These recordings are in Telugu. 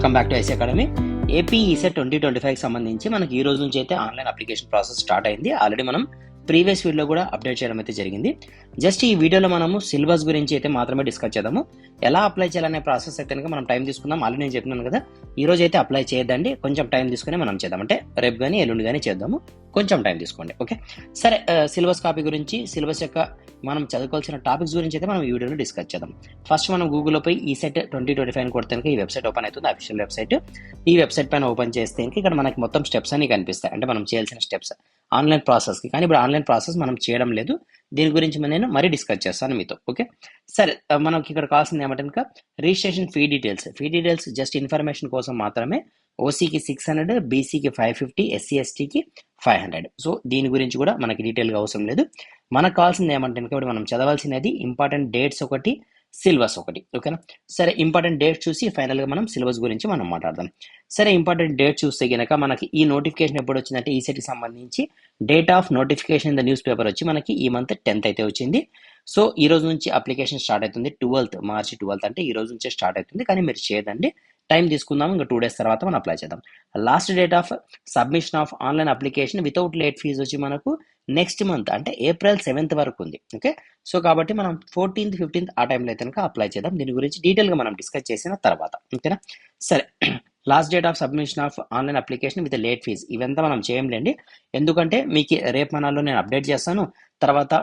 Come back to IC academy. AP ECET 2025కి సంబంధించి మనకి ఈ రోజు నుంచి అయితే ఆన్లైన్ అప్లికేషన్ ప్రాసెస్ స్టార్ట్ అయింది. ఆల్రెడీ మనం ప్రీవియస్ వీడియోలో కూడా అప్డేట్ చేయడం అయితే జరిగింది. జస్ట్ ఈ వీడియోలో మనము సిలబస్ గురించి అయితే మాత్రమే డిస్కస్ చేద్దాము. ఎలా అప్లై చేయాలనే ప్రాసెస్ అయితే కనుక మనం టైం తీసుకుందాం. ఆల్రెడీ నేను చెప్పినాను కదా, ఈ రోజు అయితే అప్లై చేయొద్దండి, కొంచెం టైం తీసుకుని మనం చేద్దాం. అంటే రేపు కానీ ఎల్లుండి కానీ చేద్దాము, కొంచెం టైం తీసుకోండి. ఓకే, సరే. సిలబస్ కాపీ గురించి, సిలబస్ యొక్క మనం చదువుకోవాల్సిన టాపిక్స్ గురించి అయితే మనం ఈ వీడియోలో డిస్కస్ చేద్దాం. ఫస్ట్ మనం గూగుల్లో పోయి ఈసెట్ 2025 కొడితే ఈ వెబ్సైట్ ఓపెన్ అవుతుంది, అఫీషియల్ వెబ్సైట్. ఈ వెబ్సైట్ పైన ఓపెన్ చేస్తే ఇక్కడ మనకి మొత్తం స్టెప్స్ అన్ని కనిపిస్తాయి, అంటే మనం చేయాల్సిన స్టెప్స్ ఆన్లైన్ ప్రాసెస్కి. కానీ ఇప్పుడు ఆన్లైన్ ప్రాసెస్ మనం చేయడం లేదు, దీని గురించి నేను మరీ డిస్కస్ చేస్తాను మీతో. ఓకే, సరే. మనకి ఇక్కడ కావాల్సింది ఏమంటే కనుక registration fee details just information కోసం మాత్రమే. ఓసీకి 600, బీసీకి 550, ఎస్సీ ఎస్టీకి 500. సో దీని గురించి కూడా మనకి డీటెయిల్గా అవసరం లేదు. మనకు కావాల్సింది ఏమంటే ఇప్పుడు మనం చదవాల్సినది ఇంపార్టెంట్ డేట్స్ ఒకటి, సిలబస్ ఒకటి. ఓకేనా, సరే. ఇంపార్టెంట్ డేట్స్ చూసి ఫైనల్గా మనం సిలబస్ గురించి మనం మాట్లాడదాం. సరే, ఇంపార్టెంట్ డేట్ చూస్తే కనుక మనకి ఈ నోటిఫికేషన్ ఎప్పుడు వచ్చిందంటే ఈసెట్కి సంబంధించి date of notification in the news paper వచ్చి మనకి ఈ మంత్ 10th అయితే వచ్చింది. సో ఈ రోజు నుంచి అప్లికేషన్ స్టార్ట్ అవుతుంది. మార్చి 12th అంటే ఈ రోజు నుంచే స్టార్ట్ అవుతుంది. కానీ మీరు చేయదండి, టైం తీసుకుందాం, ఇంకా 2 days తర్వాత మనం అప్లై చేద్దాం. Last date of submission of online application without late fee వచ్చి మనకు నెక్స్ట్ మంత్ అంటే April 7th వరకు ఉంది. ఓకే, సో కాబట్టి మనం 14th, 15th ఆ టైంలో అయితే కనుక అప్లై చేద్దాం. దీని గురించి డీటెయిల్గా మనం డిస్కస్ చేసిన తర్వాత. ఓకేనా, సరే. Last date of submission of online application with late fee ఇవంతా మనం చేయంలేండి, ఎందుకంటే మీకు రేపు మనాల్లో నేను అప్డేట్ చేస్తాను. తర్వాత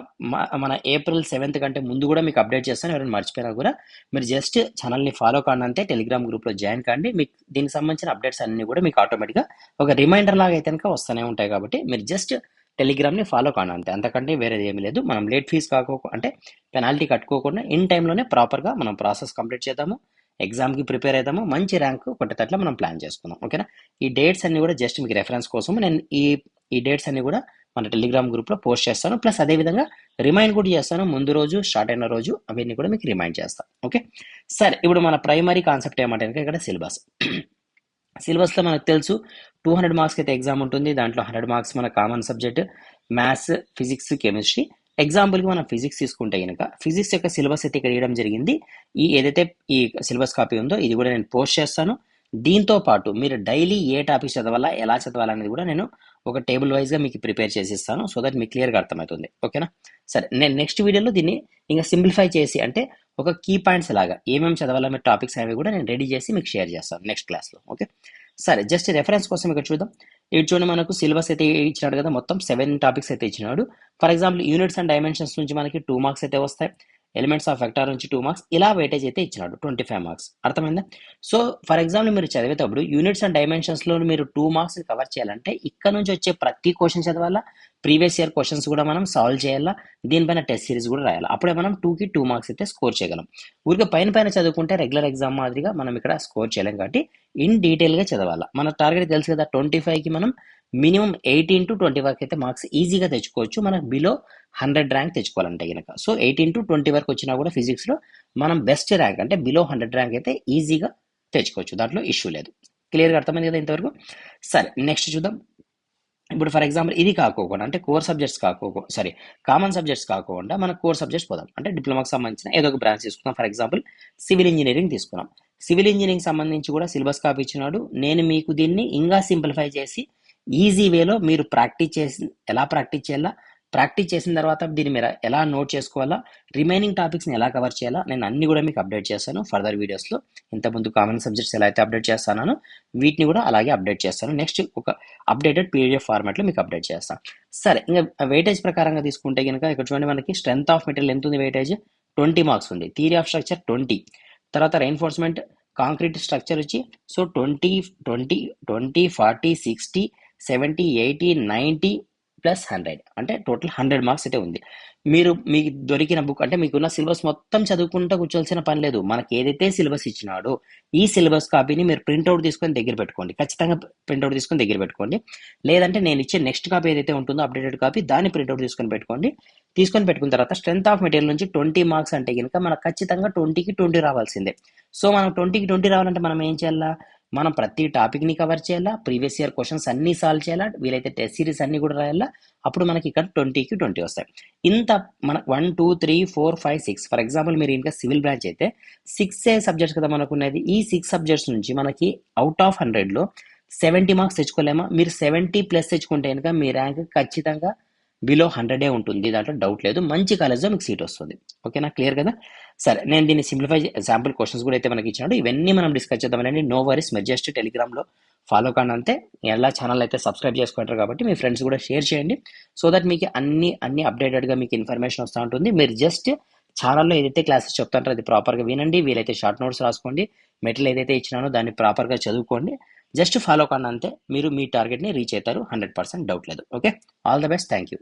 మన April 7th కంటే ముందు కూడా మీకు అప్డేట్ చేస్తాను. ఎవరైనా మర్చిపోయినా కూడా మీరు జస్ట్ ఛానల్ని ఫాలో కాండి అంతే, టెలిగ్రామ్ గ్రూప్లో జాయిన్ కాండి. మీకు దీనికి సంబంధించిన అప్డేట్స్ అన్ని కూడా మీకు ఆటోమేటిక్గా ఒక రిమైండర్ లాగా అయితే కనుక వస్తూనే ఉంటాయి. కాబట్టి మీరు జస్ట్ టెలిగ్రామ్ని ఫాలో కాండి అంతే, అంతకంటే వేరేది ఏమీ లేదు. మనం లేట్ ఫీజ్ అంటే పెనాల్టీ కట్టుకోకుండా ఇన్ టైంలోనే ప్రాపర్గా మనం ప్రాసెస్ కంప్లీట్ చేద్దాము, ఎగ్జామ్కి ప్రిపేర్ అవుతాము, మంచి ర్యాంక్ కొట్టేటట్లు మనం ప్లాన్ చేసుకుందాం. ఓకేనా, ఈ డేట్స్ అన్ని కూడా జస్ట్ మీకు రెఫరెన్స్ కోసం నేను ఈ డేట్స్ అన్ని కూడా మన టెలిగ్రామ్ గ్రూప్లో పోస్ట్ చేస్తాను. ప్లస్ అదేవిధంగా రిమైండ్ కూడా చేస్తాను, ముందు రోజు స్టార్ట్ అయిన రోజు అవన్నీ కూడా మీకు రిమైండ్ చేస్తాను. ఓకే, సరే. ఇప్పుడు మన ప్రైమరీ కాన్సెప్ట్ ఏమంటే ఇక్కడ సిలబస్లో మనకు తెలుసు 200 మార్క్స్కి అయితే ఎగ్జామ్ ఉంటుంది. దాంట్లో 100 మార్క్స్ మన common subject maths, physics, chemistry. ఎగ్జాంపుల్కి మనం ఫిజిక్స్ తీసుకుంటే కనుక ఫిజిక్స్ యొక్క సిలబస్ అయితే ఇక్కడ ఇవ్వడం జరిగింది. ఏదైతే ఈ సిలబస్ కాపీ ఉందో ఇది కూడా నేను పోస్ట్ చేస్తాను. దీంతో పాటు మీరు డైలీ ఏ టాపిక్ చదవాలా, ఎలా చదవాలనేది కూడా నేను ఒక టేబుల్ వైజ్గా మీకు ప్రిపేర్ చేసి ఇస్తాను, సో దట్ మీకు క్లియర్గా అర్థమవుతుంది. ఓకేనా, సరే. నేను నెక్స్ట్ వీడియోలో దీన్ని ఇంకా సింప్లిఫై చేసి అంటే ఒక కీ పాయింట్స్ లాగా ఏమేమి చదవాలనే టాపిక్స్ అనేవి కూడా నేను రెడీ చేసి మీకు షేర్ చేస్తాను నెక్స్ట్ క్లాస్లో. ఓకే, సరే. జస్ట్ రెఫరెన్స్ కోసం ఇక్కడ చూద్దాం. ఇటు చూడండి, మనకు సిలబస్ అయితే ఇచ్చినాడు కదా, మొత్తం 7 టాపిక్స్ అయితే ఇచ్చినాడు. For example units and dimensions నుంచి మనకి 2 మార్క్స్ అయితే వస్తాయి. ఎలిమెంట్స్ ఆఫ్ వెక్టార్ నుంచి 2 మార్క్స్, ఇలా వెయిటేజ్ అయితే ఇచ్చినాడు 25 మార్క్స్. అర్థమైందా? సో ఫర్ ఎగ్జాంపుల్ మీరు చదివేటప్పుడు యూనిట్స్ అండ్ డైమెన్షన్స్లో మీరు 2 మార్క్స్ కవర్ చేయాలంటే ఇక్కడ నుంచి వచ్చే ప్రతి క్వశ్చన్ చదవాలా, ప్రీవియస్ ఇయర్ క్వశ్చన్స్ కూడా మనం సాల్వ్ చేయాలా, దీనిపైన టెస్ట్ సిరీస్ కూడా రాయాలి. అప్పుడే మనం 2కి 2 మార్క్స్ అయితే స్కోర్ చేయగలం. ఊరికే పైన చదువుకుంటే రెగ్యులర్ ఎగ్జామ్ మాదిరిగా మనం ఇక్కడ స్కోర్ చేయలేం. కాబట్టి ఇన్ డీటెయిల్గా చదవాలా. మన టార్గెట్ తెలుసు కదా, 25కి మనం మినిమం 18 to 20 వరకు అయితే మార్క్స్ ఈజీగా తెచ్చుకోవచ్చు, మనకు బిలో 100 ర్యాంక్ తెచ్చుకోవాలంటే కనుక. సో 18 to 20 వరకు వచ్చినా కూడా ఫిజిక్స్లో మనం బెస్ట్ ర్యాంక్ అంటే బిలో 100 ర్యాంక్ అయితే ఈజీగా తెచ్చుకోవచ్చు, దాంట్లో ఇష్యూ లేదు. క్లియర్గా అర్థమైంది కదా ఇంతవరకు? సరే, నెక్స్ట్ చూద్దాం. ఇప్పుడు ఫర్ ఎగ్జాంపుల్ ఇది కాకోకుండా అంటే కామన్ సబ్జెక్ట్స్ కాకుండా మన కోర్ సబ్జెక్ట్స్ పోదాం. అంటే డిప్లొమాకి సంబంధించిన ఏదో ఒక బ్రాంచ్ తీసుకుందాం. ఫర్ ఎగ్జాంపుల్ సివిల్ ఇంజనీరింగ్ తీసుకున్నాం. సివిల్ ఇంజనీరింగ్ సంబంధించి కూడా సిలబస్ కాపీ ఇచ్చినాడు. నేను మీకు దీన్ని ఇంకా సింప్లిఫై చేసి ఈజీ వేలో మీరు ఎలా ప్రాక్టీస్ చేయాలా, ప్రాక్టీస్ చేసిన తర్వాత దీన్ని మీరు ఎలా నోట్ చేసుకోవాలా, రిమైనింగ్ టాపిక్స్ని ఎలా కవర్ చేయాలా, నేను అన్ని కూడా మీకు అప్డేట్ చేస్తాను ఫర్దర్ వీడియోస్లో. ఇంతకుముందు కామన్ సబ్జెక్ట్స్ ఎలా అయితే అప్డేట్ చేస్తానో వీటిని కూడా అలాగే అప్డేట్ చేస్తాను. నెక్స్ట్ ఒక అప్డేటెడ్ పీడిఎఫ్ ఫార్మాట్లో మీకు అప్డేట్ చేస్తాను. సరే, ఇంకా వెయిటేజ్ ప్రకారంగా తీసుకుంటే కనుక ఇక్కడ చూడండి, మనకి స్ట్రెంత్ ఆఫ్ మెటీరియల్ ఎంత ఉంది, వెయిటేజ్ 20 మార్క్స్ ఉంది. థియరీ ఆఫ్ స్ట్రక్చర్ 20, తర్వాత రెయిన్ఫోర్స్మెంట్ కాంక్రీట్ స్ట్రక్చర్ వచ్చి సో 20, 40, 60, 70, 80, 90 ప్లస్ 100 అంటే టోటల్ 100 మార్క్స్ అయితే ఉంది. మీకు దొరికిన బుక్ అంటే మీకున్న సిలబస్ మొత్తం చదువుకుంటూ కూర్చోవలసిన పని లేదు. మనకి ఏదైతే సిలబస్ ఇచ్చినాడో ఈ సిలబస్ కాపీని మీరు ప్రింట్అవుట్ తీసుకొని దగ్గర పెట్టుకోండి, ఖచ్చితంగా ప్రింట్అవుట్ తీసుకొని దగ్గర పెట్టుకోండి. లేదంటే నేను ఇచ్చే నెక్స్ట్ కాపీ ఏదైతే ఉంటుందో అప్డేటెడ్ కాపీ దాన్ని ప్రింట్అవుట్ తీసుకొని పెట్టుకున్న తర్వాత స్ట్రెంత్ ఆఫ్ మెటీరియల్ నుంచి 20 మార్క్స్ అంటే కనుక మనకు ఖచ్చితంగా 20కి 20 రావాల్సిందే. సో మనం 20కి 20 రావాలంటే మనం ఏం చేయాలా, మనం ప్రతి టాపిక్ని కవర్ చేయాలా, ప్రీవియస్ ఇయర్ క్వశ్చన్స్ అన్నీ సాల్వ్ చేయాలా, వీలైతే టెస్ట్ సిరీస్ అన్నీ కూడా రాయాలా. అప్పుడు మనకి ఇక్కడ 20కి 20 వస్తాయి. ఇంత మన 1 2 3 4 5 6 ఫర్ ఎగ్జాంపుల్ మీరు ఇంకా సివిల్ బ్రాంచ్ అయితే 6 సబ్జెక్ట్స్ కదా మనకు ఉన్నది. ఈ 6 సబ్జెక్ట్స్ నుంచి మనకి అవుట్ ఆఫ్ 100లో 70 మార్క్స్ తెచ్చుకోలేమా? మీరు 70+ తెచ్చుకుంటే కనుక మీ ర్యాంక్ ఖచ్చితంగా బిలో 100 ఉంటుంది. దాంట్లో డౌట్ లేదు. మంచి కాలేజ్లో మీకు సీట్ వస్తుంది. ఓకేనా, క్లియర్ కదా? సరే, నేను దీన్ని సింప్లిఫై శాంపుల్ క్వశ్చన్స్ కూడా అయితే మనకి ఇచ్చినాడు. ఇవన్నీ మనం డిస్కస్ చేద్దామని. నో వరీస్, మీరు జస్ట్ టెలిగ్రామ్లో ఫాలో కాండి అంతే. ఎలా ఛానల్ అయితే సబ్స్క్రైబ్ చేసుకుంటారు కాబట్టి మీ ఫ్రెండ్స్ కూడా షేర్ చేయండి. సో దట్ మీకు అన్ని అప్డేటెడ్గా మీకు ఇన్ఫర్మేషన్ వస్తూ ఉంటుంది. మీరు జస్ట్ ఛానల్లో ఏదైతే క్లాసెస్ చెప్తారో అది ప్రాపర్గా వినండి. వీలైతే షార్ట్ నోట్స్ రాసుకోండి. మెటీరియల్ ఏదైతే ఇచ్చినానో దాన్ని ప్రాపర్గా చదువుకోండి. జస్ట్ ఫాలో కాండి అంతే. మీరు మీ టార్గెట్ని రీచ్ అవుతారు. 100% డౌట్ లేదు. Okay, all the best. Thank you.